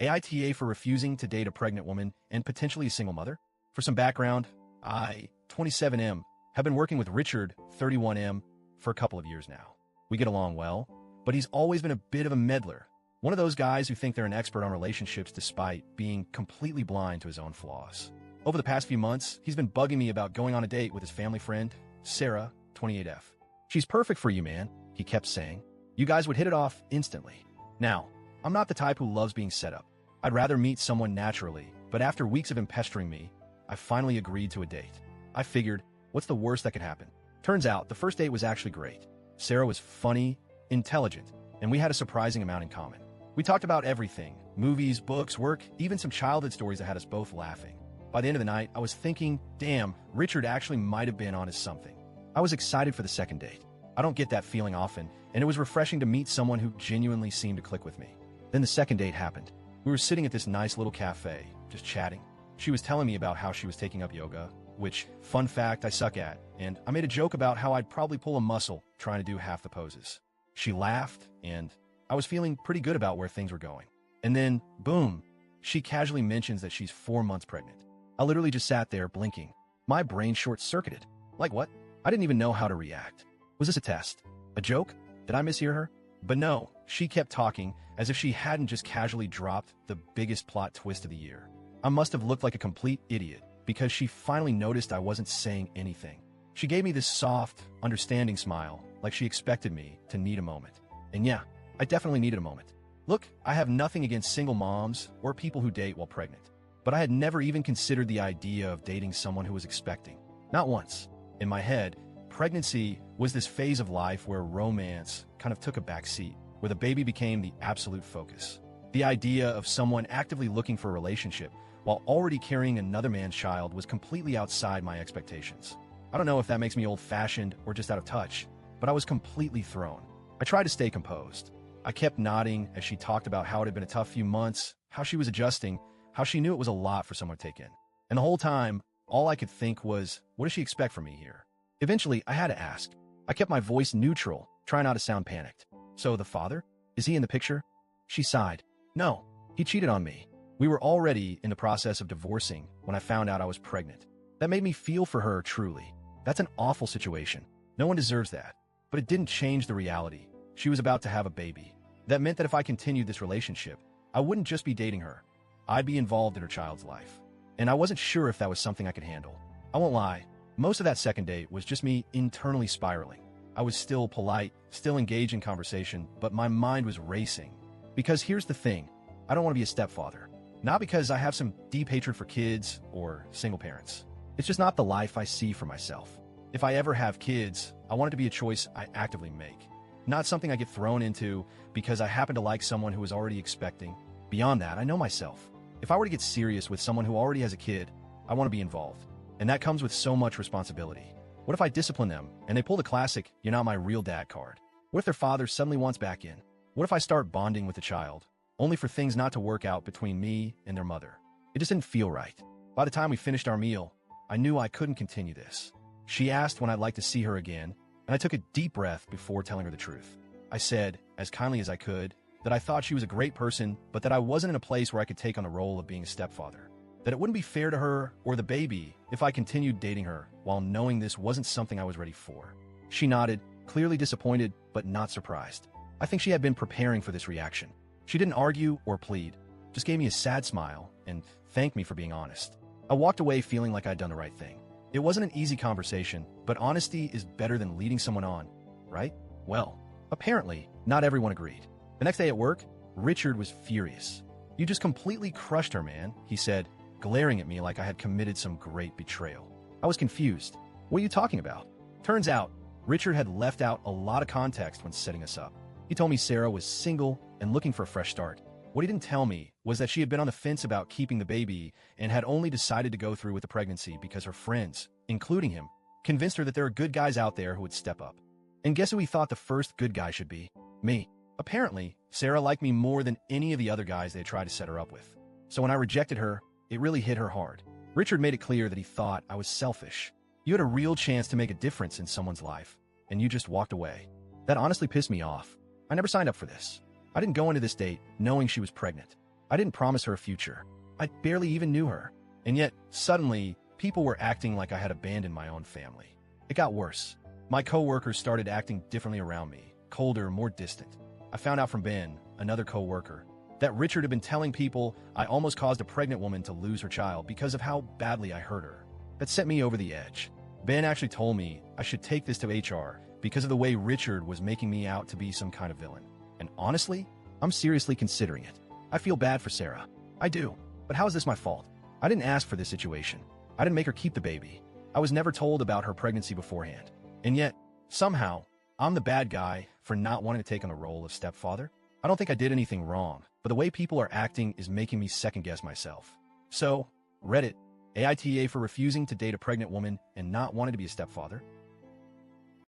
AITA for refusing to date a pregnant woman and potentially a single mother? For some background, I, 27M, have been working with Richard, 31M, for a couple of years now. We get along well, but he's always been a bit of a meddler. One of those guys who think they're an expert on relationships despite being completely blind to his own flaws. Over the past few months, he's been bugging me about going on a date with his family friend, Sarah, 28F. She's perfect for you, man, he kept saying. You guys would hit it off instantly. Now, I'm not the type who loves being set up. I'd rather meet someone naturally, but after weeks of him pestering me, I finally agreed to a date. I figured, what's the worst that could happen? Turns out, the first date was actually great. Sarah was funny, intelligent, and we had a surprising amount in common. We talked about everything, movies, books, work, even some childhood stories that had us both laughing. By the end of the night, I was thinking, damn, Richard actually might have been onto something. I was excited for the second date. I don't get that feeling often, and it was refreshing to meet someone who genuinely seemed to click with me. Then the second date happened. We were sitting at this nice little cafe, just chatting. She was telling me about how she was taking up yoga, which, fun fact, I suck at, and I made a joke about how I'd probably pull a muscle trying to do half the poses. She laughed, and I was feeling pretty good about where things were going. And then, boom, she casually mentions that she's 4 months pregnant. I literally just sat there blinking. My brain short-circuited. Like what? I didn't even know how to react. Was this a test? A joke? Did I mishear her? But no, she kept talking as if she hadn't just casually dropped the biggest plot twist of the year. I must have looked like a complete idiot because she finally noticed I wasn't saying anything. She gave me this soft, understanding smile, like she expected me to need a moment. And yeah, I definitely needed a moment. Look, I have nothing against single moms or people who date while pregnant. But I had never even considered the idea of dating someone who was expecting. Not once. In my head, pregnancy was this phase of life where romance kind of took a back seat, where the baby became the absolute focus. The idea of someone actively looking for a relationship while already carrying another man's child was completely outside my expectations. I don't know if that makes me old-fashioned or just out of touch, but I was completely thrown. I tried to stay composed. I kept nodding as she talked about how it had been a tough few months, how she was adjusting, how she knew it was a lot for someone to take in. And the whole time, all I could think was, what does she expect from me here? Eventually, I had to ask. I kept my voice neutral, trying not to sound panicked. So the father? Is he in the picture? She sighed. No, he cheated on me. We were already in the process of divorcing when I found out I was pregnant. That made me feel for her, truly. That's an awful situation. No one deserves that. But it didn't change the reality. She was about to have a baby. That meant that if I continued this relationship, I wouldn't just be dating her. I'd be involved in her child's life. And I wasn't sure if that was something I could handle. I won't lie, most of that second date was just me internally spiraling. I was still polite, still engaged in conversation, but my mind was racing. Because here's the thing, I don't want to be a stepfather. Not because I have some deep hatred for kids or single parents. It's just not the life I see for myself. If I ever have kids, I want it to be a choice I actively make. Not something I get thrown into because I happen to like someone who is already expecting. Beyond that, I know myself. If I were to get serious with someone who already has a kid, I want to be involved. And that comes with so much responsibility. What if I discipline them and they pull the classic, "You're not my real dad" card? What if their father suddenly wants back in? What if I start bonding with the child, only for things not to work out between me and their mother? It just didn't feel right. By the time we finished our meal, I knew I couldn't continue this. She asked when I'd like to see her again, and I took a deep breath before telling her the truth. I said, as kindly as I could, that I thought she was a great person, but that I wasn't in a place where I could take on the role of being a stepfather. That it wouldn't be fair to her or the baby if I continued dating her while knowing this wasn't something I was ready for. She nodded, clearly disappointed, but not surprised. I think she had been preparing for this reaction. She didn't argue or plead, just gave me a sad smile and thanked me for being honest. I walked away feeling like I'd done the right thing. It wasn't an easy conversation, but honesty is better than leading someone on, right? Well, apparently, not everyone agreed. The next day at work, Richard was furious. "You just completely crushed her, man," he said, glaring at me like I had committed some great betrayal. I was confused. What are you talking about? Turns out, Richard had left out a lot of context when setting us up. He told me Sarah was single and looking for a fresh start. What he didn't tell me was that she had been on the fence about keeping the baby and had only decided to go through with the pregnancy because her friends, including him, convinced her that there are good guys out there who would step up. And guess who he thought the first good guy should be? Me. Apparently, Sarah liked me more than any of the other guys they had tried to set her up with. So when I rejected her, it really hit her hard. Richard made it clear that he thought I was selfish. You had a real chance to make a difference in someone's life, and you just walked away. That honestly pissed me off. I never signed up for this. I didn't go into this date knowing she was pregnant. I didn't promise her a future. I barely even knew her. And yet, suddenly, people were acting like I had abandoned my own family. It got worse. My coworkers started acting differently around me, colder, more distant. I found out from Ben, another coworker, that Richard had been telling people I almost caused a pregnant woman to lose her child because of how badly I hurt her. That sent me over the edge. Ben actually told me I should take this to HR because of the way Richard was making me out to be some kind of villain. And honestly, I'm seriously considering it. I feel bad for Sarah. I do. But how is this my fault? I didn't ask for this situation. I didn't make her keep the baby. I was never told about her pregnancy beforehand. And yet, somehow, I'm the bad guy for not wanting to take on the role of stepfather. I don't think I did anything wrong, but the way people are acting is making me second-guess myself. So, Reddit, AITA for refusing to date a pregnant woman and not wanting to be a stepfather.